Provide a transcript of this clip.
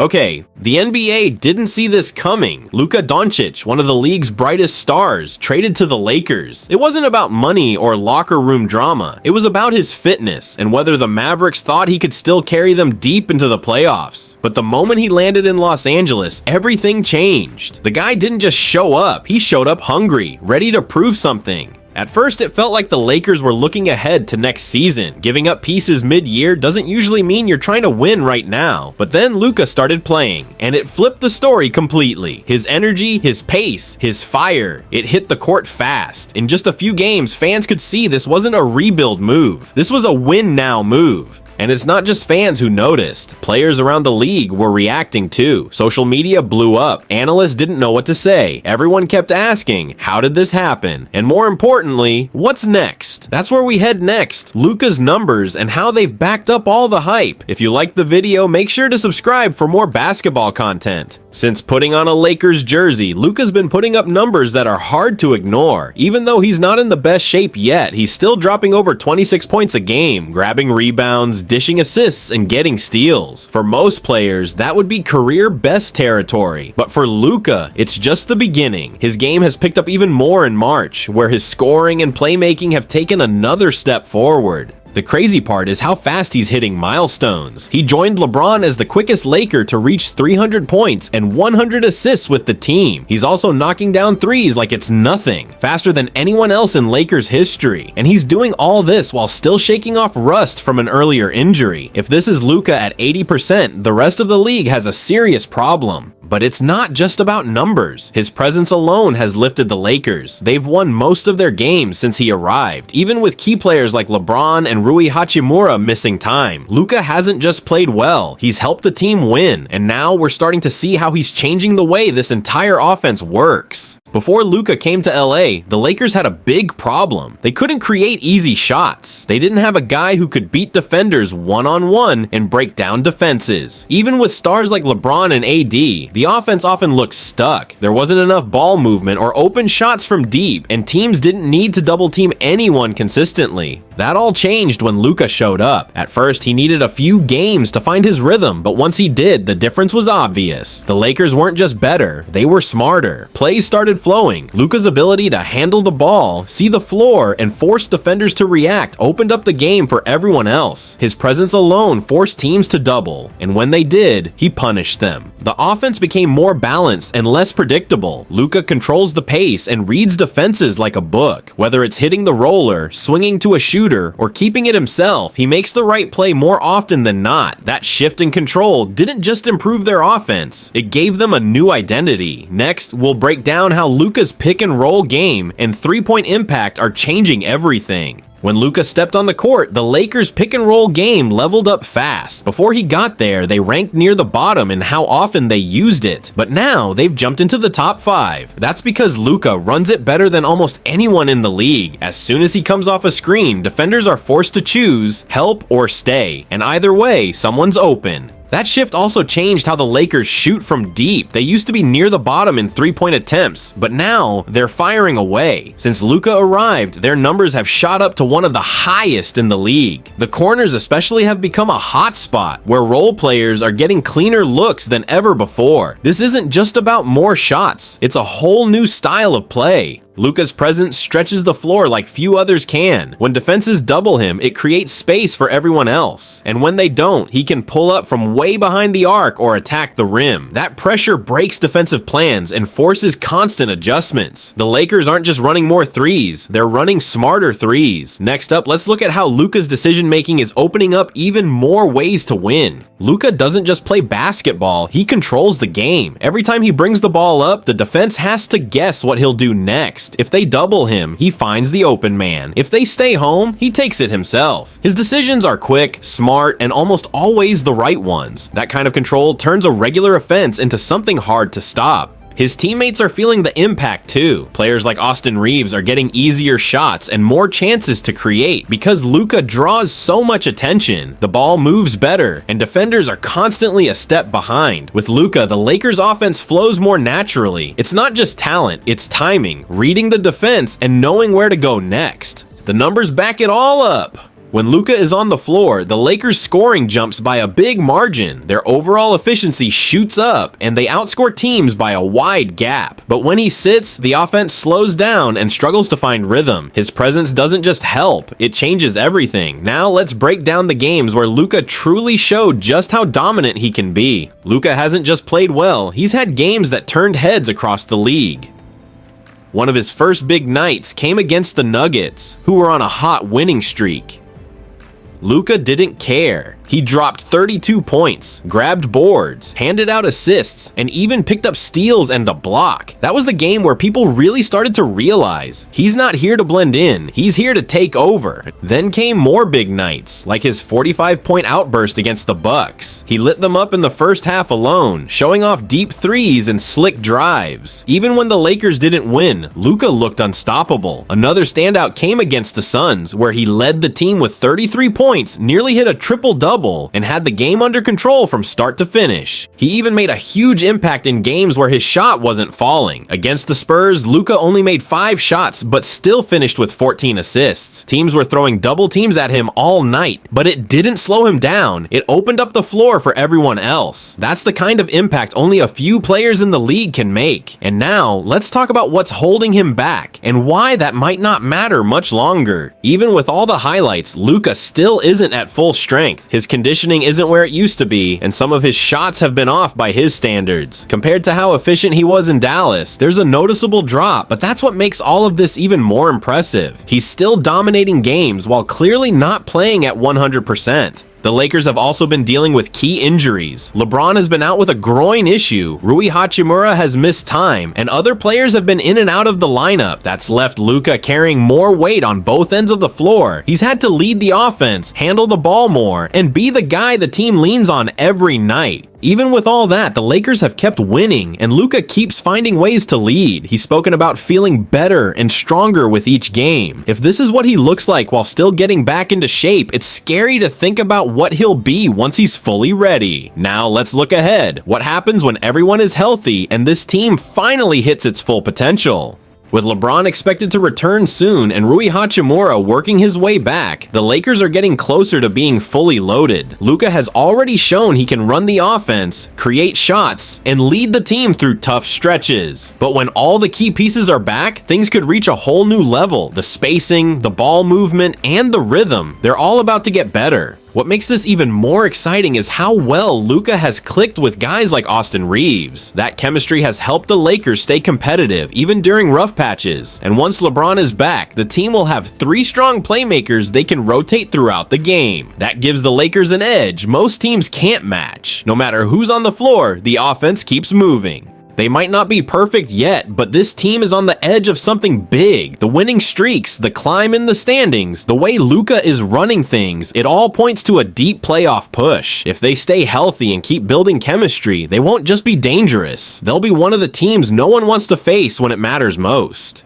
Okay, the NBA didn't see this coming. Luka Doncic, one of the league's brightest stars, traded to the Lakers. It wasn't about money or locker room drama. It was about his fitness and whether the Mavericks thought he could still carry them deep into the playoffs. But the moment he landed in Los Angeles, everything changed. The guy didn't just show up, he showed up hungry, ready to prove something. At first, it felt like the Lakers were looking ahead to next season. Giving up pieces mid-year doesn't usually mean you're trying to win right now. But then Luka started playing, and it flipped the story completely. His energy, his pace, his fire, it hit the court fast. In just a few games, fans could see this wasn't a rebuild move. This was a win-now move. And it's not just fans who noticed. Players around the league were reacting too. Social media blew up. Analysts didn't know what to say. Everyone kept asking, how did this happen? And more importantly, what's next? That's where we head next. Luka's numbers and how they've backed up all the hype. If you liked the video, make sure to subscribe for more basketball content. Since putting on a Lakers jersey, Luka's been putting up numbers that are hard to ignore. Even though he's not in the best shape yet, he's still dropping over 26 points a game, grabbing rebounds, dishing assists, and getting steals. For most players, that would be career best territory. But for Luka, it's just the beginning. His game has picked up even more in March, where his scoring and playmaking have taken another step forward. The crazy part is how fast he's hitting milestones. He joined LeBron as the quickest Laker to reach 300 points and 100 assists with the team. He's also knocking down threes like it's nothing, faster than anyone else in Lakers history. And he's doing all this while still shaking off rust from an earlier injury. If this is Luka at 80%, the rest of the league has a serious problem. But it's not just about numbers. His presence alone has lifted the Lakers. They've won most of their games since he arrived, even with key players like LeBron and Rui Hachimura missing time. Luka hasn't just played well, he's helped the team win, and now we're starting to see how he's changing the way this entire offense works. Before Luka came to LA, the Lakers had a big problem. They couldn't create easy shots. They didn't have a guy who could beat defenders one-on-one and break down defenses. Even with stars like LeBron and AD, the offense often looked stuck. There wasn't enough ball movement or open shots from deep, and teams didn't need to double team anyone consistently. That all changed when Luka showed up. At first, he needed a few games to find his rhythm, but once he did, the difference was obvious. The Lakers weren't just better, they were smarter. Plays started flowing. Luka's ability to handle the ball, see the floor, and force defenders to react opened up the game for everyone else. His presence alone forced teams to double, and when they did, he punished them. The offense became more balanced and less predictable. Luka controls the pace and reads defenses like a book. Whether it's hitting the roller, swinging to a shooter, or keeping it himself, he makes the right play more often than not. That shift in control didn't just improve their offense, it gave them a new identity. Next, we'll break down how Luka's pick and roll game and three-point impact are changing everything. When Luka stepped on the court, the Lakers' pick and roll game leveled up fast. Before he got there, they ranked near the bottom in how often they used it. But now, they've jumped into the top 5. That's because Luka runs it better than almost anyone in the league. As soon as he comes off a screen, defenders are forced to choose help or stay. And either way, someone's open. That shift also changed how the Lakers shoot from deep. They used to be near the bottom in three-point attempts, but now they're firing away. Since Luka arrived, their numbers have shot up to one of the highest in the league. The corners especially have become a hot spot, where role players are getting cleaner looks than ever before. This isn't just about more shots, it's a whole new style of play. Luka's presence stretches the floor like few others can. When defenses double him, it creates space for everyone else. And when they don't, he can pull up from way behind the arc or attack the rim. That pressure breaks defensive plans and forces constant adjustments. The Lakers aren't just running more threes, they're running smarter threes. Next up, let's look at how Luka's decision-making is opening up even more ways to win. Luka doesn't just play basketball, he controls the game. Every time he brings the ball up, the defense has to guess what he'll do next. If they double him, he finds the open man. If they stay home, he takes it himself. His decisions are quick, smart, and almost always the right ones. That kind of control turns a regular offense into something hard to stop. His teammates are feeling the impact too. Players like Austin Reeves are getting easier shots and more chances to create because Luka draws so much attention. The ball moves better, and defenders are constantly a step behind. With Luka, the Lakers' offense flows more naturally. It's not just talent, it's timing, reading the defense, and knowing where to go next. The numbers back it all up. When Luka is on the floor, the Lakers' scoring jumps by a big margin, their overall efficiency shoots up, and they outscore teams by a wide gap. But when he sits, the offense slows down and struggles to find rhythm. His presence doesn't just help, it changes everything. Now let's break down the games where Luka truly showed just how dominant he can be. Luka hasn't just played well, he's had games that turned heads across the league. One of his first big nights came against the Nuggets, who were on a hot winning streak. Luka didn't care. He dropped 32 points, grabbed boards, handed out assists, and even picked up steals and a block. That was the game where people really started to realize he's not here to blend in, he's here to take over. Then came more big nights, like his 45-point outburst against the Bucks. He lit them up in the first half alone, showing off deep threes and slick drives. Even when the Lakers didn't win, Luka looked unstoppable. Another standout came against the Suns, where he led the team with 33 points, nearly hit a triple-double, and had the game under control from start to finish. He even made a huge impact in games where his shot wasn't falling. Against the Spurs, Luka only made 5 shots, but still finished with 14 assists. Teams were throwing double teams at him all night, but it didn't slow him down. It opened up the floor for everyone else. That's the kind of impact only a few players in the league can make. And now, let's talk about what's holding him back, and why that might not matter much longer. Even with all the highlights, Luka still isn't at full strength. His conditioning isn't where it used to be, and some of his shots have been off by his standards. Compared to how efficient he was in Dallas, there's a noticeable drop, but that's what makes all of this even more impressive. He's still dominating games while clearly not playing at 100%. The Lakers have also been dealing with key injuries. LeBron has been out with a groin issue, Rui Hachimura has missed time, and other players have been in and out of the lineup. That's left Luka carrying more weight on both ends of the floor. He's had to lead the offense, handle the ball more, and be the guy the team leans on every night. Even with all that, the Lakers have kept winning, and Luka keeps finding ways to lead. He's spoken about feeling better and stronger with each game. If this is what he looks like while still getting back into shape, it's scary to think about what he'll be once he's fully ready. Now let's look ahead. What happens when everyone is healthy and this team finally hits its full potential? With LeBron expected to return soon and Rui Hachimura working his way back, the Lakers are getting closer to being fully loaded. Luka has already shown he can run the offense, create shots, and lead the team through tough stretches. But when all the key pieces are back, things could reach a whole new level. The spacing, the ball movement, and the rhythm, they're all about to get better. What makes this even more exciting is how well Luka has clicked with guys like Austin Reeves. That chemistry has helped the Lakers stay competitive even during rough patches. And once LeBron is back, the team will have 3 strong playmakers they can rotate throughout the game. That gives the Lakers an edge most teams can't match. No matter who's on the floor, the offense keeps moving. They might not be perfect yet, but this team is on the edge of something big. The winning streaks, the climb in the standings, the way Luka is running things, it all points to a deep playoff push. If they stay healthy and keep building chemistry, they won't just be dangerous. They'll be one of the teams no one wants to face when it matters most.